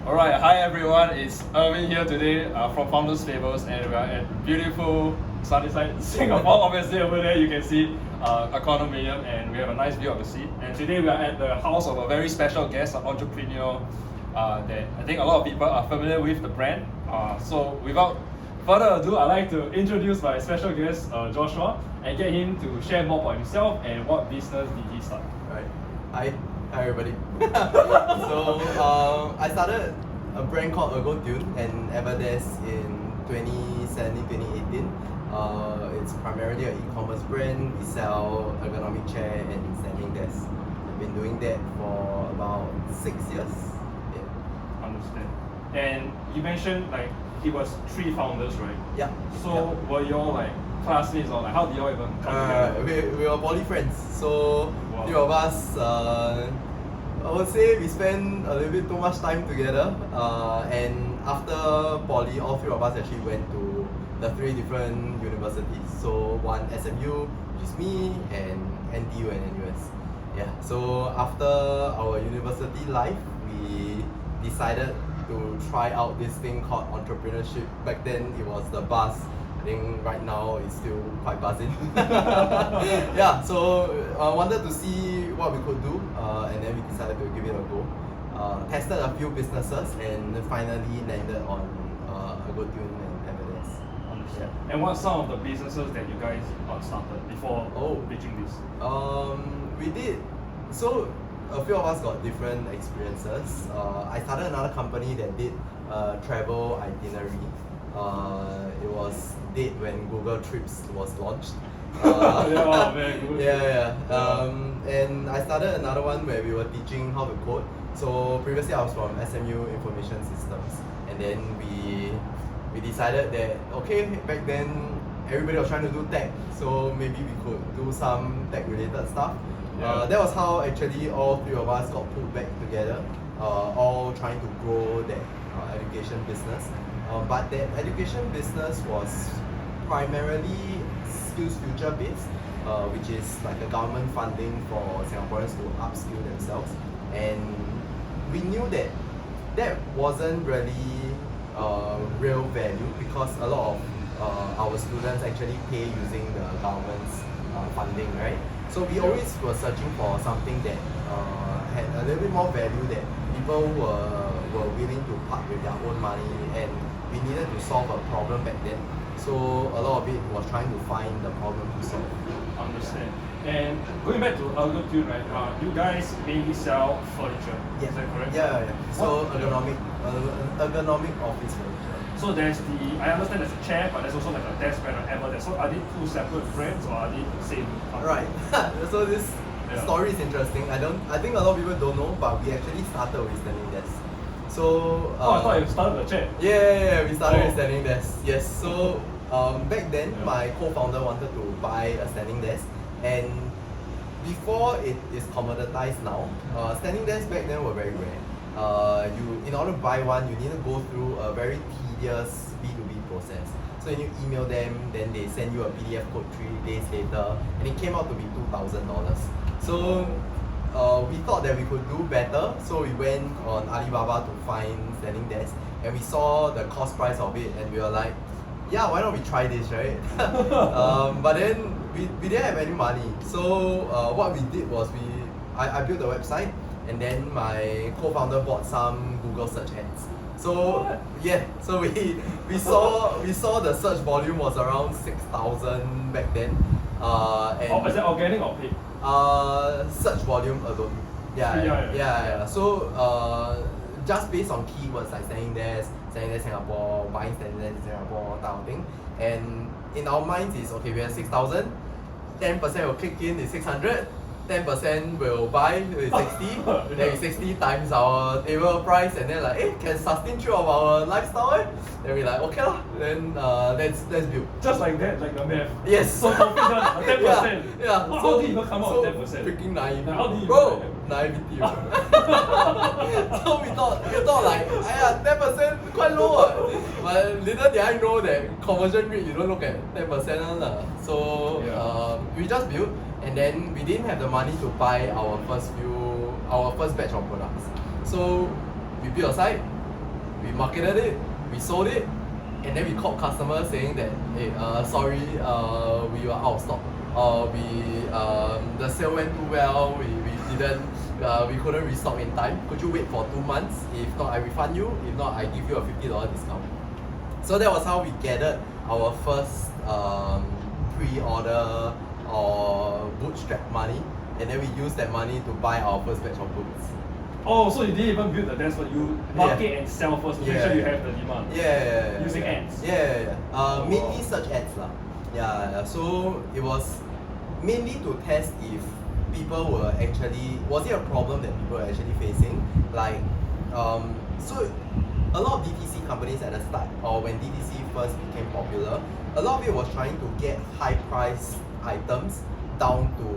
Alright, hi everyone, it's Irvin here today from Founders Fables, and we are at beautiful sunny side Singapore. Obviously over there you can see a condominium and we have a nice view of the sea. And today we are at the house of a very special guest, an entrepreneur that I think a lot of people are familiar with the brand. So without further ado, I'd like to introduce my special guest, Joshua, and get him to share more about himself and what business did he start. Right. Hi everybody. I started a brand called Ergotune and Everdesk in 2017-2018. It's primarily an e-commerce brand. We sell ergonomic chair and standing desk. I've been doing that for about 6 years. Yeah. Understand. And you mentioned like he was 3 founders, right? Yeah. So were you all like classmates or like how did you all even come together? We were poly friends. So Wow. 3 of us, I would say we spent a little bit too much time together. And after poly, all 3 of us actually went to the 3 different universities. So one SMU, which is me, and NTU and NUS. Yeah. So after our university life, we decided to try out this thing called entrepreneurship. Back then it was the buzz. I think right now it's still quite buzzing. Yeah, so wanted to see what we could do, and then we decided to give it a go. Tested a few businesses and finally landed on Ergotune and Everdesk. Understand. And what are some of the businesses that you guys started before pitching this? We did. So a few of us got different experiences. I started another company that did travel itinerary. It was dead when Google Trips was launched. Yeah, very good. And I started another one where we were teaching how to code. So previously I was from SMU Information Systems, and then we decided that okay, back then everybody was trying to do tech, so maybe we could do some tech related stuff. Yeah. That was how actually all 3 of us got pulled back together, all trying to grow that education business. But that education business was primarily SkillsFuture based, which is like a government funding for Singaporeans to upskill themselves. And we knew that that wasn't really real value because a lot of our students actually pay using the government's funding, right? So we always were searching for something that had a little bit more value, that people were willing to part with their own money, and we needed to solve a problem back then. So a lot of it was trying to find the problem to solve. Understand. And going back to Ergotune, right? You guys mainly sell furniture. Yeah. Is that correct? Yeah. So ergonomic office furniture. So there's I understand there's a chair, but there's also like a desk brand or Everdesk. So are they 2 separate brands or are they the same company? Right. So this story is interesting. I think a lot of people don't know, but we actually started with standing desk. So I thought you started the chair. Yeah, we started with standing desk. Yes. So back then my co-founder wanted to buy a standing desk, and before it is commoditized now, standing desks back then were very rare. In order to buy one, you need to go through a very tedious B2B process. So you email them, then they send you a PDF code 3 days later, and it came out to be $2,000. So we thought that we could do better, so we went on Alibaba to find standing desks, and we saw the cost price of it, and we were like, yeah, why don't we try this, right? But then we didn't have any money, so what we did was I built a website, and then my co-founder bought some Google search ads. So so we saw the search volume was around 6,000 back then. And is that organic or paid? Search volume alone. Yeah. So just based on keywords like standing desk Singapore, buying standing desk in Singapore, type of thing. And in our minds is okay, we have 6,000, 10% will click in is 600, 10% will buy with 60, then 60 times our table price, and then like, can sustain 3 of our lifestyle. Then we like, okay lah, then let's build. Just like that, like the math. Yes. So confident, 10%. Yeah. How do you even come out with 10%? Freaking naive. How do you naivety. So we thought like, 10% quite low. But little did I know that conversion rate, you don't look at 10%. So we just built. And then we didn't have the money to buy our first batch of products. So we built a site, we marketed it, we sold it, and then we called customers saying that, hey, sorry, we were out of stock. The sale went too well, we couldn't restock in time. Could you wait for 2 months? If not, I refund you. If not, I give you a $50 discount. So that was how we gathered our first pre-order or bootstrap money, and then we used that money to buy our first batch of goods. Oh, so you didn't even build the desk, but you market and sell first to make sure you have the demand. Using ads. Mainly search ads lah. So it was mainly to test if people were actually, was it a problem that people were actually facing? Like, so a lot of DTC companies at the start, or when DTC first became popular, a lot of it was trying to get high price items down to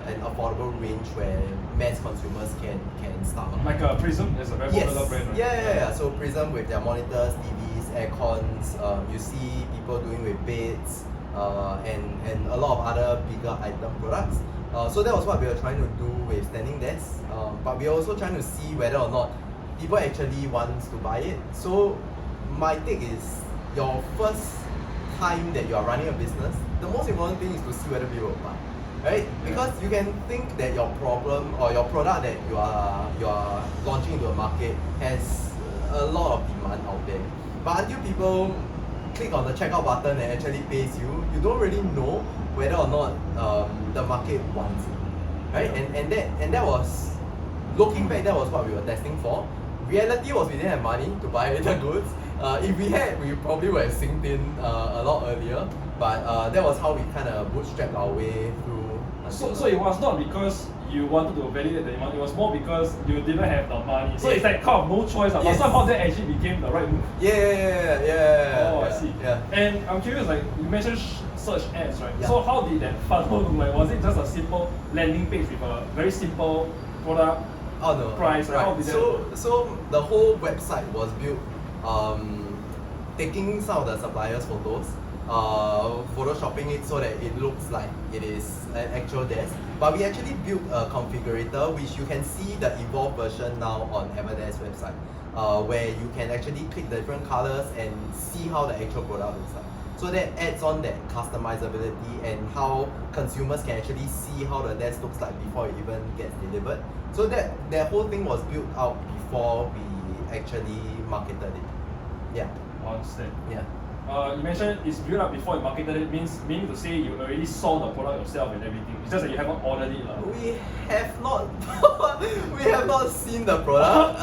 an affordable range where mass consumers can stomach. Like Prism is a very popular brand, right? So Prism with their monitors, TVs, aircons, you see people doing with beds, and a lot of other bigger item products. So that was what we were trying to do with Standing Desk, but we are also trying to see whether or not people actually want to buy it. So my take is, your first time that you are running a business, the most important thing is to see whether people will buy, right? Because you can think that your problem or your product that you are launching into a market has a lot of demand out there, but until people click on the checkout button and actually pays you, you don't really know whether or not the market wants it, right? And that was, looking back, that was what we were testing for. Reality was we didn't have money to buy the goods. If we had, we probably would have synced in a lot earlier. But that was how we kind of bootstrapped our way through. So it was not because you wanted to validate the demand, it was more because you didn't have the money. So it's like kind of no choice, but somehow that actually became the right move. Oh, I see. And I'm curious, like you mentioned search ads, right? So how did that funnel look like? Was it just a simple landing page with a very simple product price? Right. How did that work? So the whole website was built taking some of the suppliers' photos, photoshopping it so that it looks like it is an actual desk. But we actually built a configurator, which you can see the evolved version now on Everdesk website, where you can actually click the different colors and see how the actual product looks like. So that adds on that customizability and how consumers can actually see how the desk looks like before it even gets delivered. So that whole thing was built out before we actually marketed it. Understand. Yeah. You mentioned it's built up before you marketed it, meaning to say you already saw the product yourself and everything. It's just that you haven't ordered it. We have not we have not seen the product.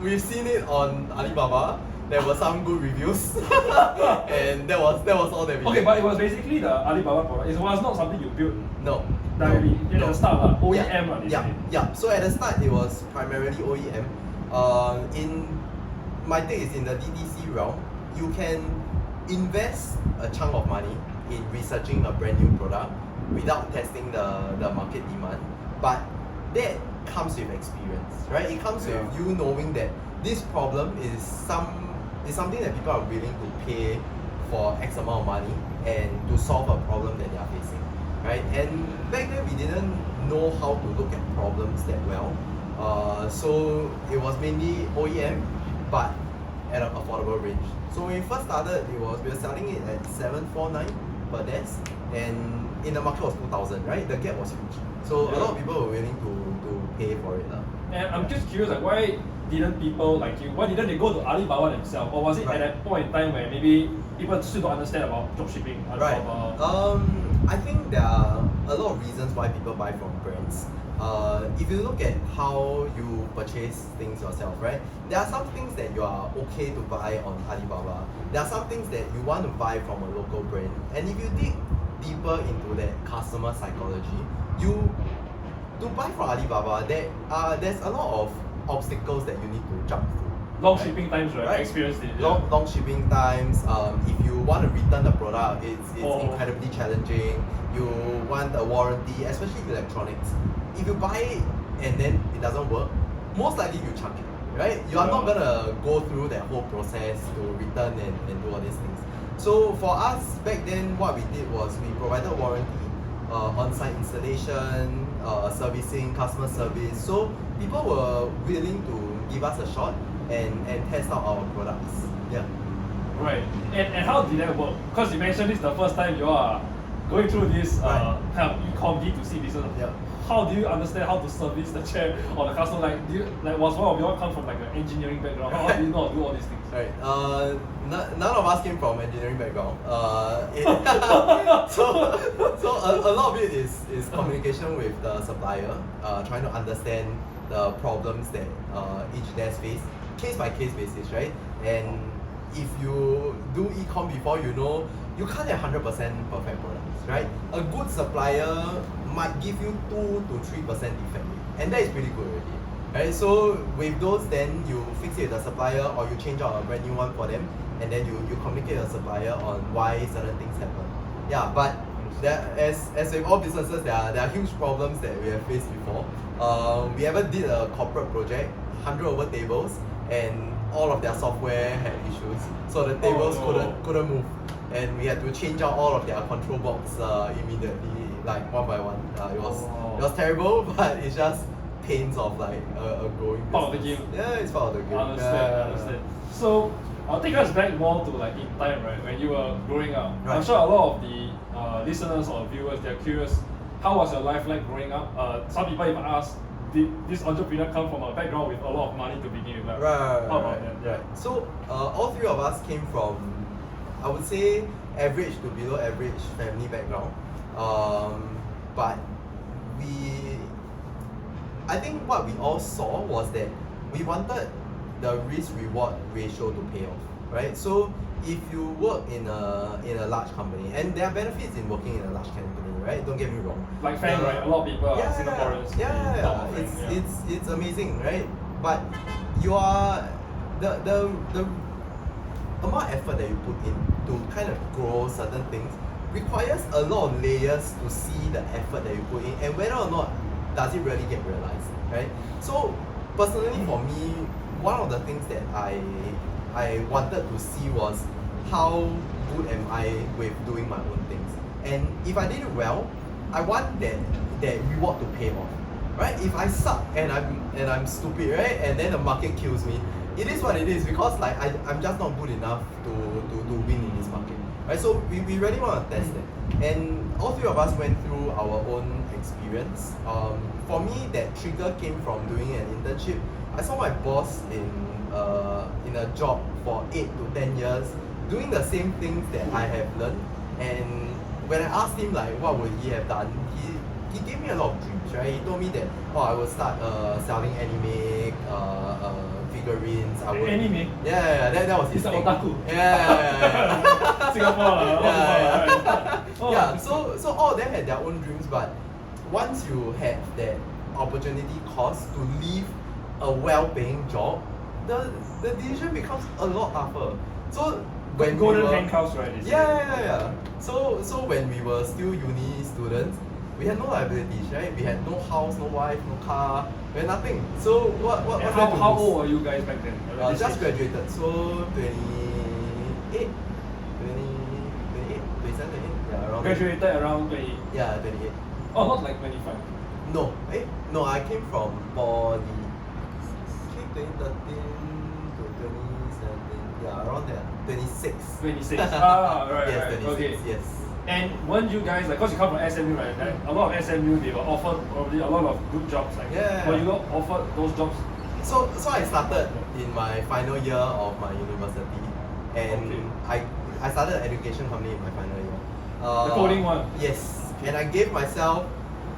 We've seen it on Alibaba. There were some good reviews. And that was all that we Okay, but it was basically the Alibaba product. It was not something you built. No. Directly. At the start, OEM. So at the start it was primarily OEM. My take is, in the DTC realm, you can invest a chunk of money in researching a brand new product without testing the market demand, but that comes with experience, right? It comes with you knowing that this problem is something that people are willing to pay for X amount of money and to solve a problem that they are facing, right? And back then we didn't know how to look at problems that well, so it was mainly OEM, but at an affordable range. So when we first started, we were selling it at $749 per desk, and in the market was $2,000, right? The gap was huge. So a lot of people were willing to pay for it. And I'm just curious, like, why didn't people like you? Why didn't they go to Alibaba themselves? Or was it at that point in time where maybe people still don't understand about dropshipping? I think there are a lot of reasons why people buy from brands. If you look at how you purchase things yourself, right? There are some things that you are okay to buy on Alibaba. There are some things that you want to buy from a local brand. And if you dig deeper into that customer psychology, to buy from Alibaba, there's a lot of obstacles that you need to jump through. Long shipping times, right? I experienced it. Long shipping times. If you want to return the product, it's incredibly challenging. You want a warranty, especially electronics. If you buy it and then it doesn't work, most likely you chuck it, right? You are not gonna go through that whole process to return and do all these things. So for us back then, what we did was we provided warranty, on-site installation, servicing, customer service. So people were willing to give us a shot. and test out our products. Yeah. Right. And how did that work? Because you mentioned this the first time you are going through this Right. kind of e-com B2C business. Yeah. How do you understand how to service the chair or the customer? Like, was one of you all come from like an engineering background? How do you know how to do all these things? Right. None of us came from engineering background. So a lot of it is communication with the supplier, trying to understand the problems that each desk face, case by case basis, right? And if you do e-com before, you know you can't have 100% perfect products, right? A good supplier might give you 2 to 3% defect rate, and that is pretty good already. Right, so with those, then you fix it with the supplier or you change out a brand new one for them, and then you communicate with the supplier on why certain things happen. Yeah, but as with all businesses, there are huge problems that we have faced before. We ever did a corporate project, 100 over tables, and all of their software had issues, so the tables couldn't move, and we had to change out all of their control box immediately, like one by one. It was terrible, but it's just pains of like a growing business. Part of the game. Yeah, it's part of the game. Understand. So I'll take us back more to like in time, right, when you were growing up. Right. I'm sure a lot of the listeners or viewers, they're curious, how was your life like growing up? Some people even ask, did this entrepreneur come from a background with a lot of money to begin with? Like, Right. How about that? Yeah. So all three of us came from, I would say, average to below average family background. But I think what we all saw was that we wanted the risk-reward ratio to pay off, right? So if you work in a large company, and there are benefits in working in a large company, right? Don't get me wrong. Like Fang, right? A lot of people are Singaporeans. Yeah. It's amazing, right? But you are the amount of effort that you put in to kind of grow certain things requires a lot of layers to see the effort that you put in and whether or not does it really get realized, right? So personally for me, one of the things that I wanted to see was how good am I with doing my own things. And if I did it well, I want that reward to pay off. Right? If I suck and I'm stupid, right? And then the market kills me, it is what it is because like I'm just not good enough to win in this market. Right? So we really want to test that. And all three of us went through our own experience. For me, that trigger came from doing an internship. I saw my boss in a job for 8 to 10 years doing the same things that I have learned. And when I asked him like what would he have done, he gave me a lot of dreams, right? He told me that I would start selling anime figurines. I would Anime? Yeah, that was his It's thing. like otaku. Yeah. Singapore. Yeah. So all of them had their own dreams, but once you have that opportunity cost to leave a well-paying job, the decision becomes a lot tougher. So when Golden handcuffs, right? Yeah. So when we were still uni students, we had no liabilities, right? We had no house, no wife, no car, we had nothing. So how old were you guys back then? Just graduated, so 28, 27, 28, yeah, around. Graduated around 20. Yeah, 28. Oh, not like 25. No, I came from poly. Came 2013 to 2017, yeah, around there. 26. 26. Right. Yes, right. 26, Okay. yes. And weren't you guys, like, because you come from SMU, right? Like, a lot of SMU, they were offered probably a lot of good jobs. Like, were you not offered those jobs? So I started in my final year of my university, and I started an education company in my final year. The coding one? Yes, and I gave myself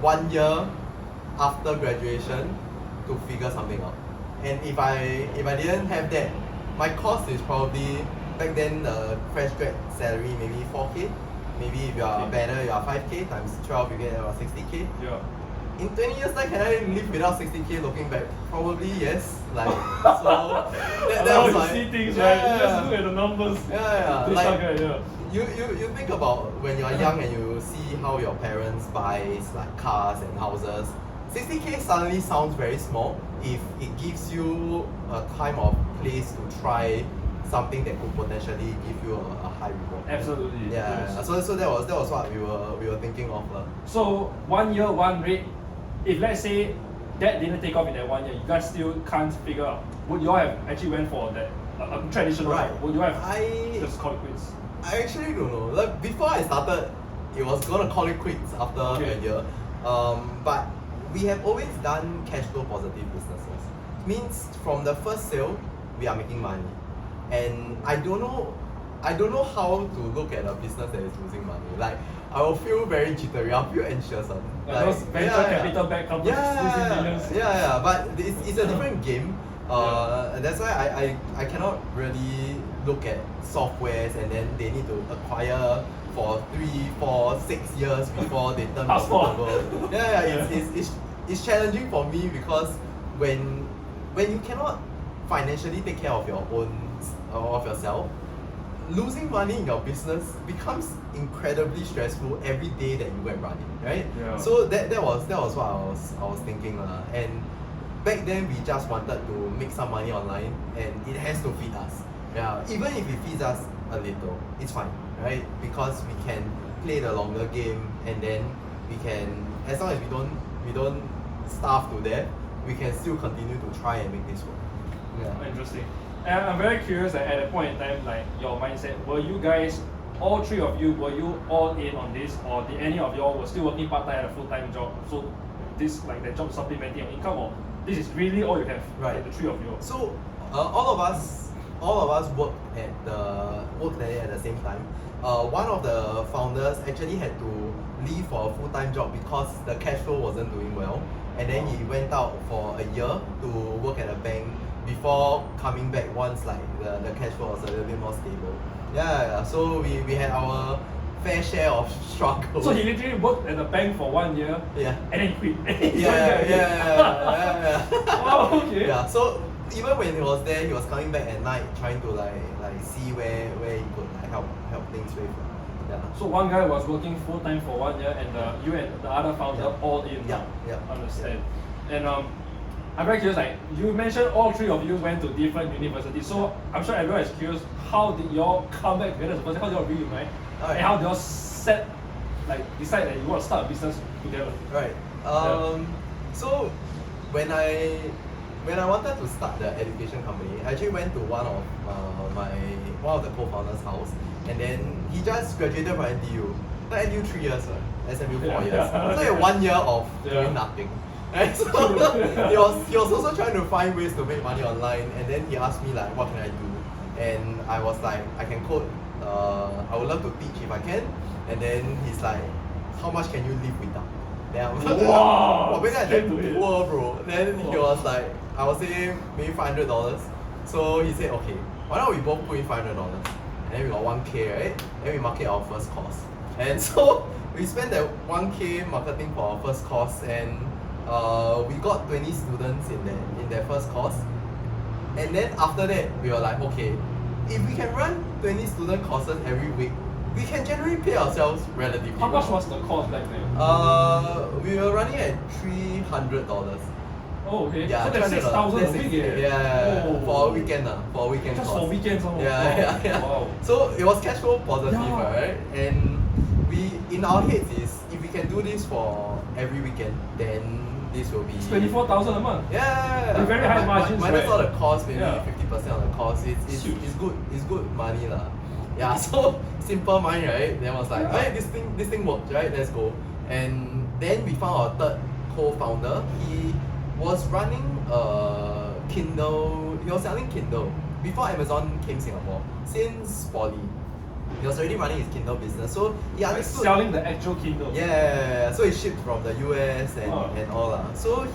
1 year after graduation to figure something out. And if I didn't have that, my cost is probably back then the fresh grad salary maybe 4K. Maybe if you are better, you are 5K times 12, you get about 60K. Yeah. In 20 years time, can I live without 60K looking back? Probably yes. Like so that was you like, see things, right? You just look at the numbers. Yeah. Like, you think about when you are young and you see how your parents buys like cars and houses. 60K suddenly sounds very small if it gives you a time or place to try something that could potentially give you a high reward. Absolutely. Yeah. Yes. So that was what we were thinking of. So 1 year, 1 rate. If let's say that didn't take off in that 1 year, you guys still can't figure out, would you all have actually went for that traditional Right. route? Would you have just call it quits? I actually don't know. Like before I started, it was gonna call it quits after a year. But we have always done cash flow positive businesses. Means from the first sale, we are making money. And I don't know how to look at a business that is losing money. Like I will feel very jittery, I'll feel anxious. Like those venture capital backed companies losing millions. But it's a different game. That's why I cannot really look at softwares and then they need to acquire for 3, 4, 6 years before they turn profitable. It's challenging for me because when you cannot financially take care of your own of yourself, losing money in your business becomes incredibly stressful every day that you go and run it, right? Yeah. So that was what I was thinking and back then we just wanted to make some money online and it has to feed us. Yeah, even if it feeds us a little, it's fine, right? Because we can play the longer game and then we can, as long as we don't starve to death, we can still continue to try and make this work. Yeah. Interesting. And I'm very curious that at that point in time, like your mindset, were you guys, all three of you, were you all in on this, or did any of y'all were still working part-time at a full-time job? So this, like that job supplementing your income, or this is really all you have, right? Like the three of you. So all of us worked at it at the same time. One of the founders actually had to leave for a full-time job because the cash flow wasn't doing well, and then he went out for a year to work at a bank before coming back once like the cash flow was a little bit more stable. So we had our fair share of struggle. So he literally worked at the bank for 1 year, and then he quit. Wow, okay. Yeah, so even when he was there, he was coming back at night trying to like see where he could like help things with. Yeah. So one guy was working full time for 1 year, and you and the other founder all in. Understand. And I'm very curious. Like you mentioned, all three of you went to different universities. So I'm sure everyone is curious. How did y'all come back together as a person? How did y'all reunite? And how did y'all decide that you want to start a business together? Right. So when I wanted to start the education company, I actually went to one of the co-founders' house, and then he just graduated from NTU. Not NTU 3 years, SMU 4 years. So he had 1 year of doing nothing. And so he was also trying to find ways to make money online, and then he asked me like, what can I do? And I was like, I can code. I would love to teach if I can. And then he's like, how much can you live without? Then I was like, wow, poor bro. Then he was like, I was saying maybe $500. So he said, okay, why don't we both put in $500? And then we got 1K, right? Then we market our first course. And so we spent that 1K marketing for our first course, and we got 20 students in that first course. And then after that, we were like, okay, if we can run 20 student courses every week, we can generally pay ourselves relatively. How much was the cost back then? We were running at $300. Oh, okay. Yeah, so that's 6,000 a week. For a weekend. For a weekend just course. for weekends. Wow. So it was cash flow positive, right? And we, in our heads, is if we can do this for every weekend, then this will be 24,000 a month. With very high margins, minus right? all the cost, maybe 50% of the cost. It's good money lah. Yeah, so simple mind, right? Then I was like, hey, this thing works, right? Let's go. And then we found our third co-founder. He was running a Kindle. He was selling Kindle before Amazon came Singapore. Since poly, he was already running his Kindle business. So he understood selling the actual Kindle. So he shipped from the US and all lah. So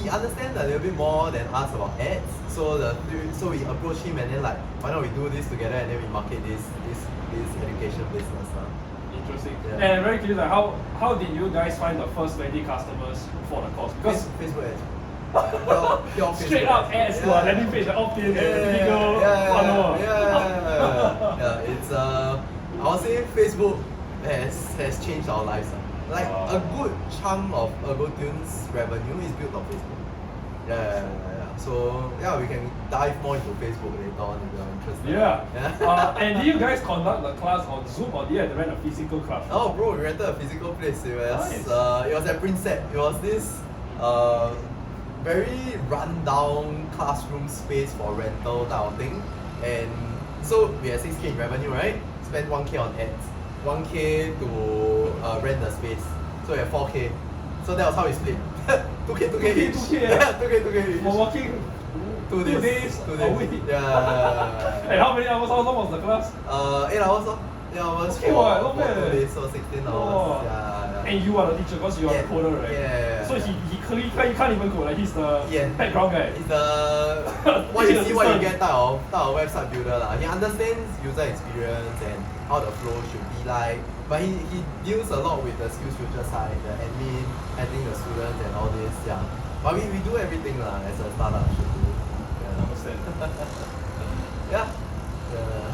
he understands a little bit more than us about ads. So we approached him and then like, why don't we do this together and then we market this education business lah. Interesting. And I'm very curious, like, how did you guys find the first 20 customers for the course? Because Facebook ads. Pure straight up ads to a landing page, opt-in, legal, it's I would say Facebook has changed our lives. Like a good chunk of Ergotune's revenue is built on Facebook. So we can dive more into Facebook later on if you're interested. And do you guys conduct the class on Zoom, or do you have to rent a physical class? Oh bro, we rented a physical place. It was at Princep. It was this very run-down classroom space for rental type of thing. And so we had 6K in revenue, right? Spent 1K on ads, 1K to rent the space. So we had 4K. So that was how we split. 2K each. 2K, Yeah, 2K each. For working 2 days. 2 a week. days. Yeah. And how many hours? How long was the class? 8 hours. 8 hours Okay, what? Not for bad. 2 days, so 16 hours. Oh. Yeah. And you are the teacher because you are Yeah. the coder, right? Yeah. So he can't even code. Like he's the background guy. It's the what you see, what you get type of website builder lah. He understands user experience and how the flow should be like. But he deals a lot with the SkillsFuture side, the admin, handling the students and all this. Yeah. But we do everything lah as a startup should do. Yeah. Understand. Yeah. Yeah.